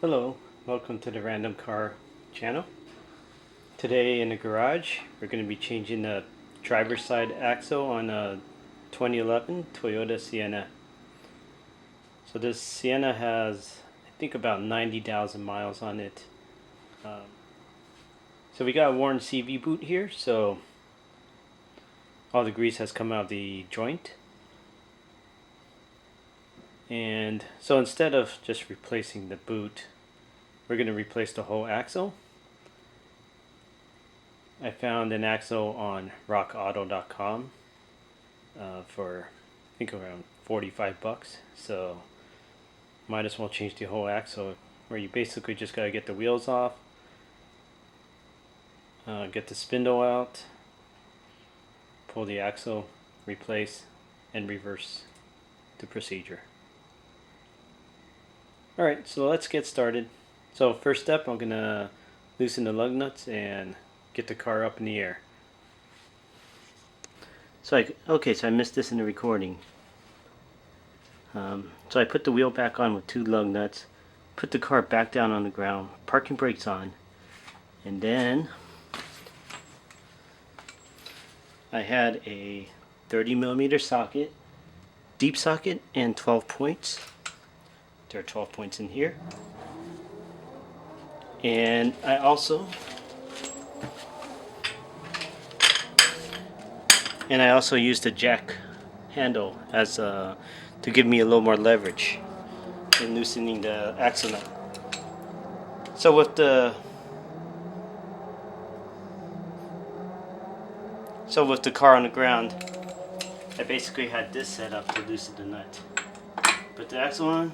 Hello, welcome to the Random Car channel. Today in the garage we're going to be changing the driver's side axle on a 2011 Toyota Sienna. So this Sienna has I think about 90,000 miles on it. So we got a worn CV boot here, so all the grease has come out of the joint. And so instead of just replacing the boot, we're going to replace the whole axle. I found an axle on rockauto.com for I think around 45 bucks. So might as well change the whole axle, where you basically just got to get the wheels off, get the spindle out, pull the axle, replace, and reverse the procedure. Alright, so let's get started. So first step, I'm going to loosen the lug nuts and get the car up in the air. So I missed this in the recording. So I put the wheel back on with 2 lug nuts, put the car back down on the ground, parking brakes on, and then I had a 30mm socket, deep socket, and 12 points. There are 12 points in here. And I also used a jack handle as to give me a little more leverage in loosening the axle nut. So with the car on the ground, I basically had this set up to loosen the nut. Put the axle on,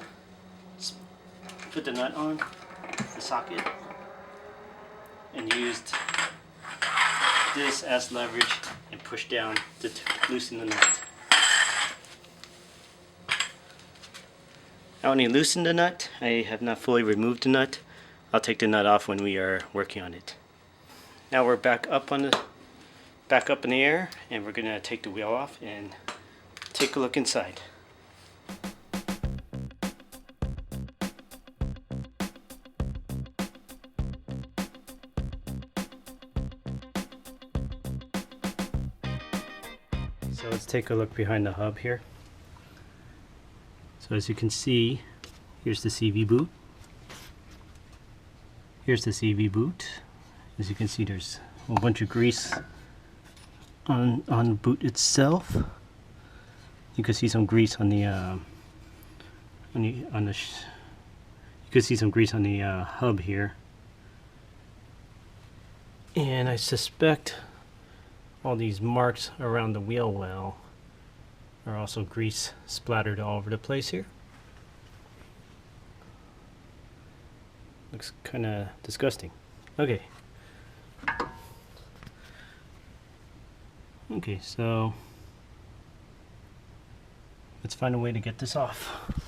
put the nut on the socket, and used this as leverage and push down to loosen the nut. Now when you loosen the nut, I have not fully removed the nut. I'll take the nut off when we are working on it. Now we're back up in the air, and we're going to take the wheel off and take a look inside. So let's take a look behind the hub here. So as you can see, here's the CV boot. Here's the CV boot. As you can see, there's a whole bunch of grease on the boot itself. You can see some grease on the you can see some grease on the hub here. And I suspect all these marks around the wheel well are also grease splattered all over the place here. Looks kind of disgusting. Okay. Okay, so let's find a way to get this off.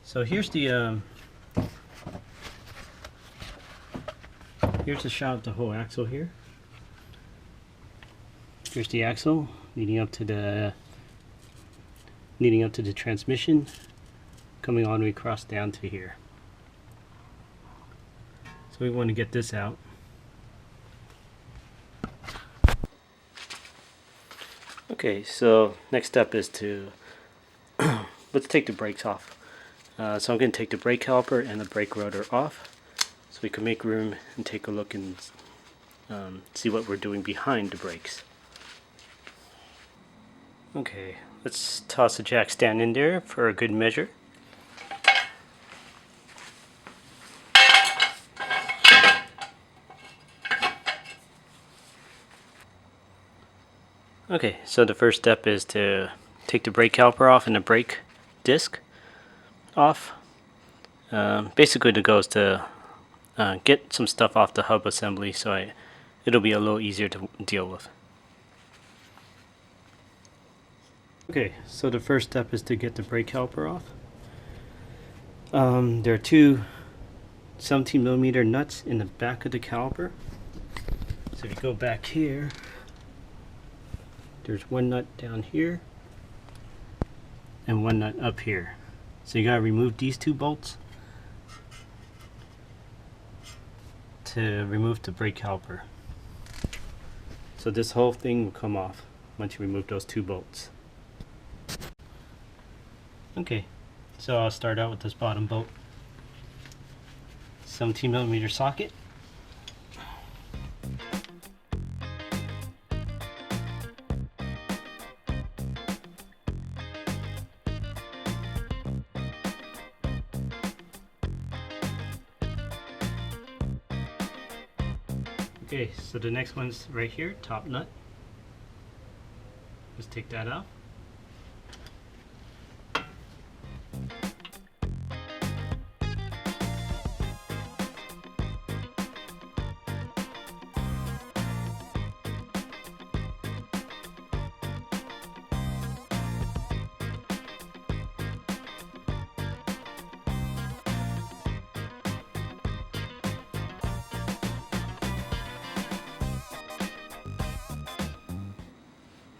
So here's the shot of the whole axle here. Here's the axle leading up to the transmission, coming all the way across down to here. So we want to get this out. Okay, so next step is to let's take the brakes off. So I'm going to take the brake caliper and the brake rotor off, so we can make room and take a look and see what we're doing behind the brakes. Okay, let's toss the jack stand in there for a good measure. Okay, so the first step is to take the brake caliper off and the brake disc off. Basically the goal is to get some stuff off the hub assembly, so it'll be a little easier to deal with. Okay, so the first step is to get the brake caliper off. There are 2 17mm nuts in the back of the caliper. So if you go back here, there's 1 nut down here and 1 nut up here. So you gotta remove these two bolts to remove the brake caliper. So this whole thing will come off once you remove those two bolts. Okay, so I'll start out with this bottom bolt. 17mm socket. Okay, so the next one's right here, top nut. Let's take that out.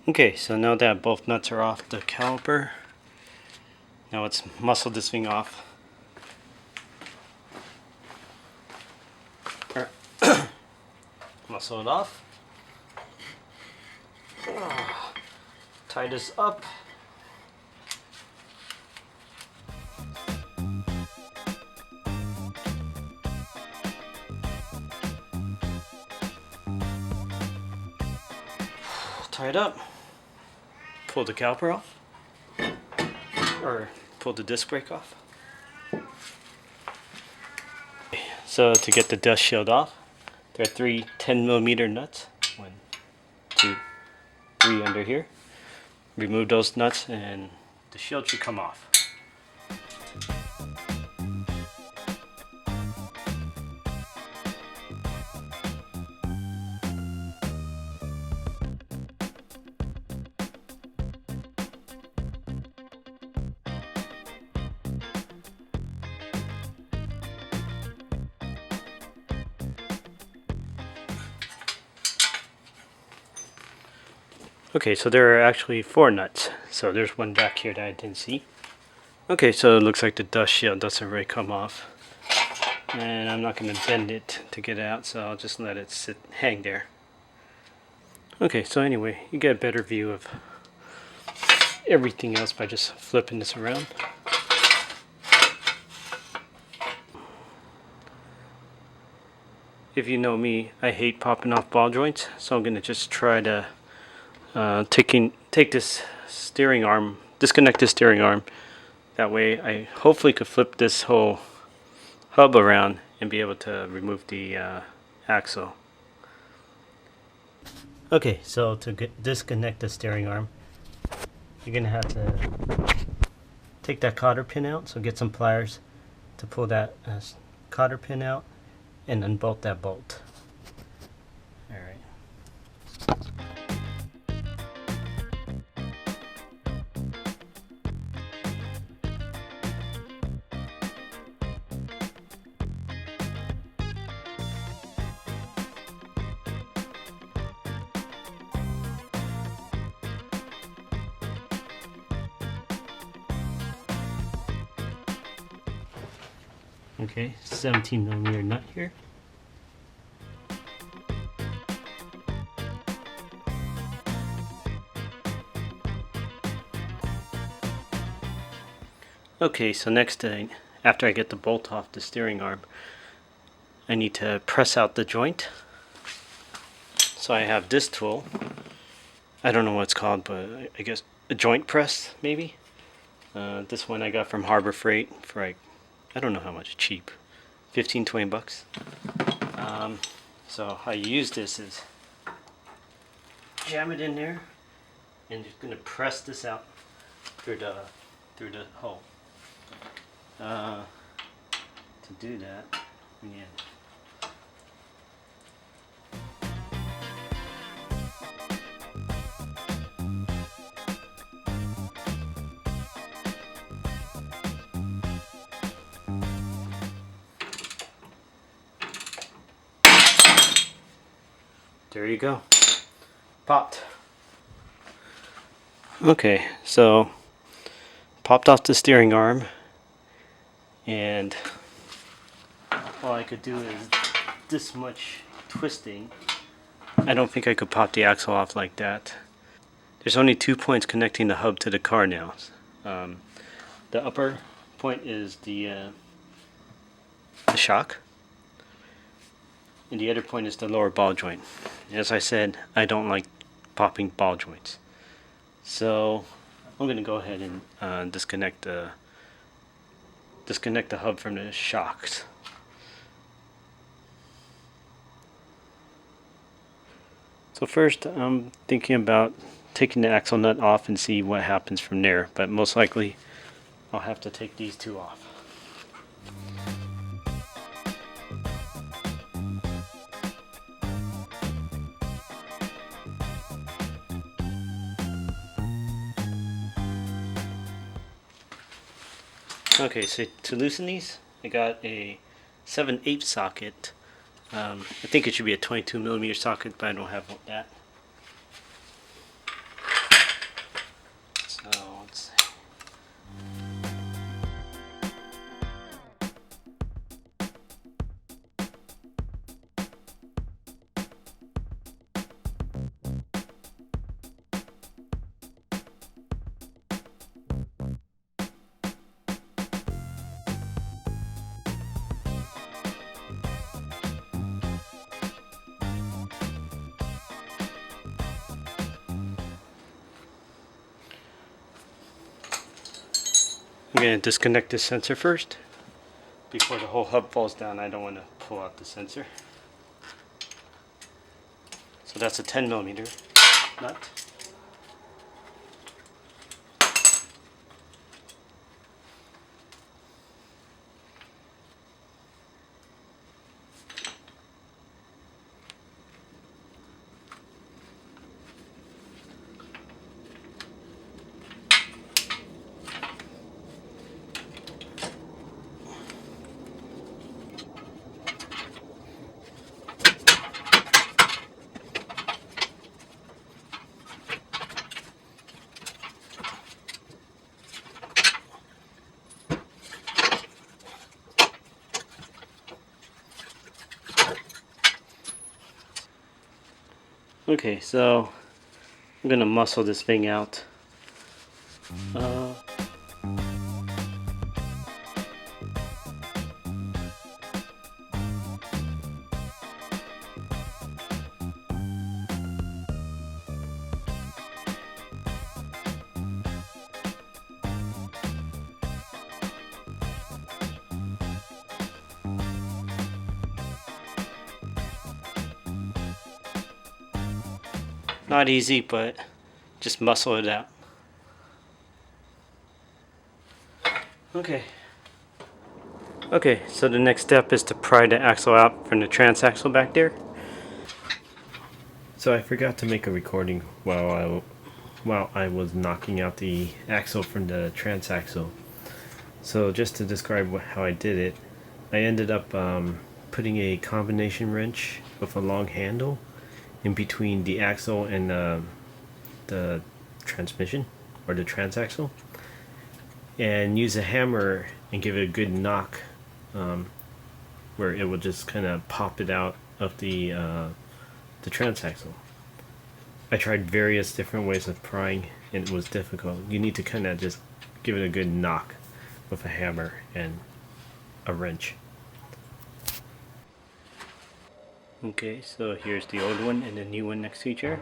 Okay, so now that both nuts are off the caliper, now let's muscle this thing off. Muscle it off. Tie this up. Tie it up. Pull the caliper off, or pull the disc brake off. So to get the dust shield off, there are three 10mm nuts. 1, 2, 3 under here. Remove those nuts and the shield should come off. Okay, so there are actually 4 nuts. So there's one back here that I didn't see. Okay, so it looks like the dust shield doesn't really come off. And I'm not going to bend it to get it out, so I'll just let it hang there. Okay, so anyway, you get a better view of everything else by just flipping this around. If you know me, I hate popping off ball joints, so I'm going to just try to take this steering arm, disconnect this steering arm. That way I hopefully could flip this whole hub around and be able to remove the axle. Okay, so to disconnect the steering arm, you're going to have to take that cotter pin out, so get some pliers to pull that cotter pin out and unbolt that bolt. Alright. Okay, 17mm nut here. Okay, so next thing, after I get the bolt off the steering arm, I need to press out the joint. So I have this tool. I don't know what it's called, but I guess a joint press, maybe? This one I got from Harbor Freight for like, I don't know how much, cheap. 15-20 bucks. So how you use this is jam it in there and you're going to press this out through the hole. To do that, again. There you go. Popped. Okay, so popped off the steering arm. and all I could do is this much twisting. I don't think I could pop the axle off like that. There's only 2 points connecting the hub to the car now. The upper point is the shock, and the other point is the lower ball joint. As I said, I don't like popping ball joints, so I'm going to go ahead and disconnect the hub from the shocks. So first, I'm thinking about taking the axle nut off and see what happens from there, but most likely I'll have to take these two off. Okay, so to loosen these, I got a 7/8 socket. I think it should be a 22mm socket, but I don't have that. So let's see. I'm going to disconnect this sensor first before the whole hub falls down. I don't want to pull out the sensor. So that's a 10mm nut. Okay, so I'm gonna muscle this thing out. Not easy, but just muscle it out. Okay, so the next step is to pry the axle out from the transaxle back there. So I forgot to make a recording while I was knocking out the axle from the transaxle. So just to describe how I did it, I ended up putting a combination wrench with a long handle in between the axle and the transmission, or the transaxle, and use a hammer and give it a good knock, where it will just kind of pop it out of the transaxle. I tried various different ways of prying, and it was difficult. You need to kind of just give it a good knock with a hammer and a wrench. Okay, so here's the old one and the new one next to each other.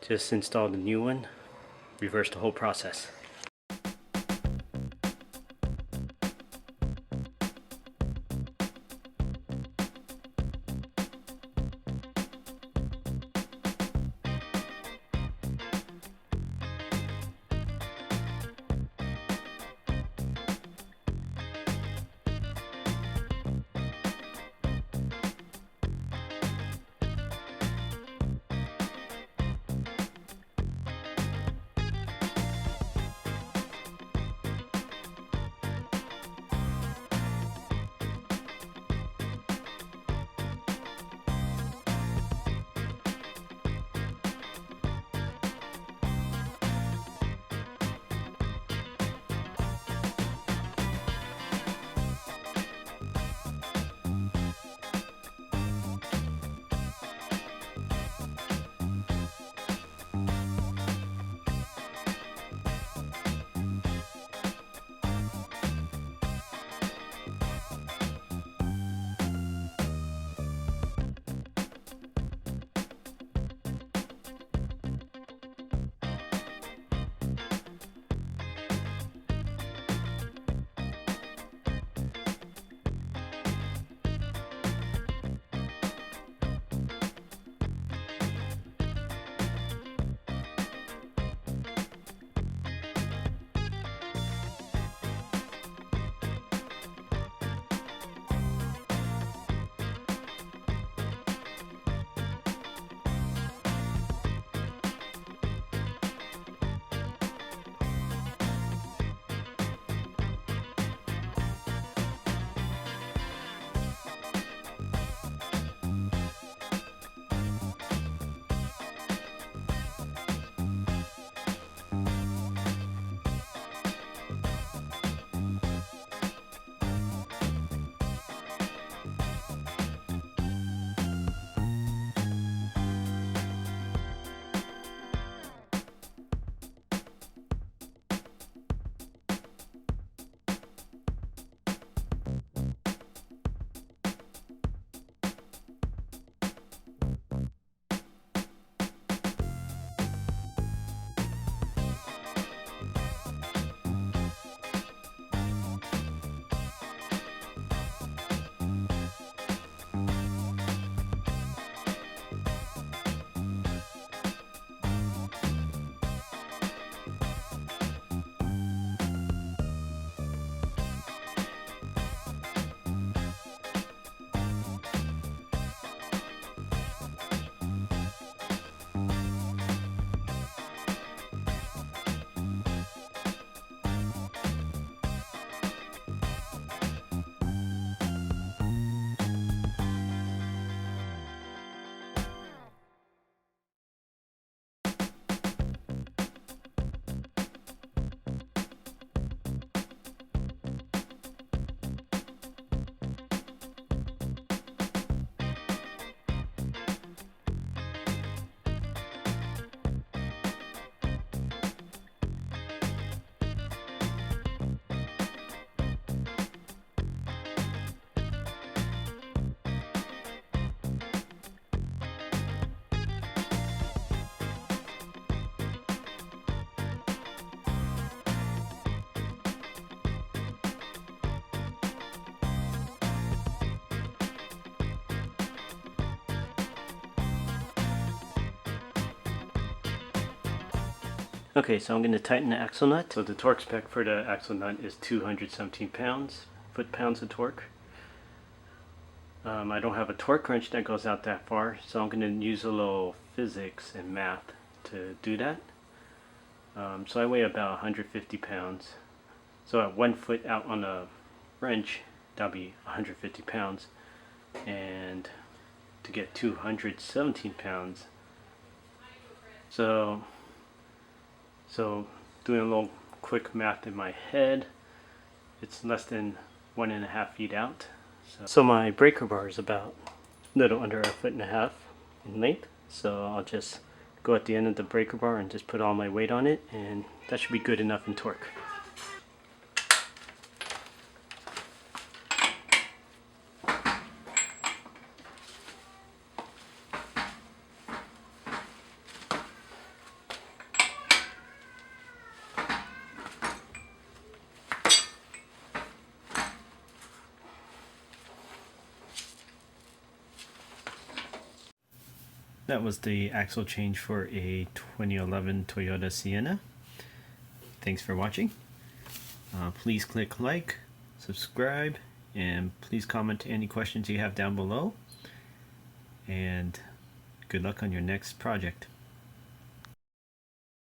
Just install the new one, reverse the whole process. Okay, so I'm going to tighten the axle nut. So the torque spec for the axle nut is 217 pounds, foot-pounds of torque. I don't have a torque wrench that goes out that far, so I'm going to use a little physics and math to do that. So I weigh about 150 pounds. So at 1 foot out on a wrench, that'll be 150 pounds. And to get 217 pounds, so doing a little quick math in my head, it's less than 1.5 feet out. So my breaker bar is about a little under 1.5 feet in length. So I'll just go at the end of the breaker bar and just put all my weight on it, and that should be good enough in torque. That was the axle change for a 2011 Toyota Sienna. Thanks for watching. Please click like, subscribe, and please comment any questions you have down below. And good luck on your next project.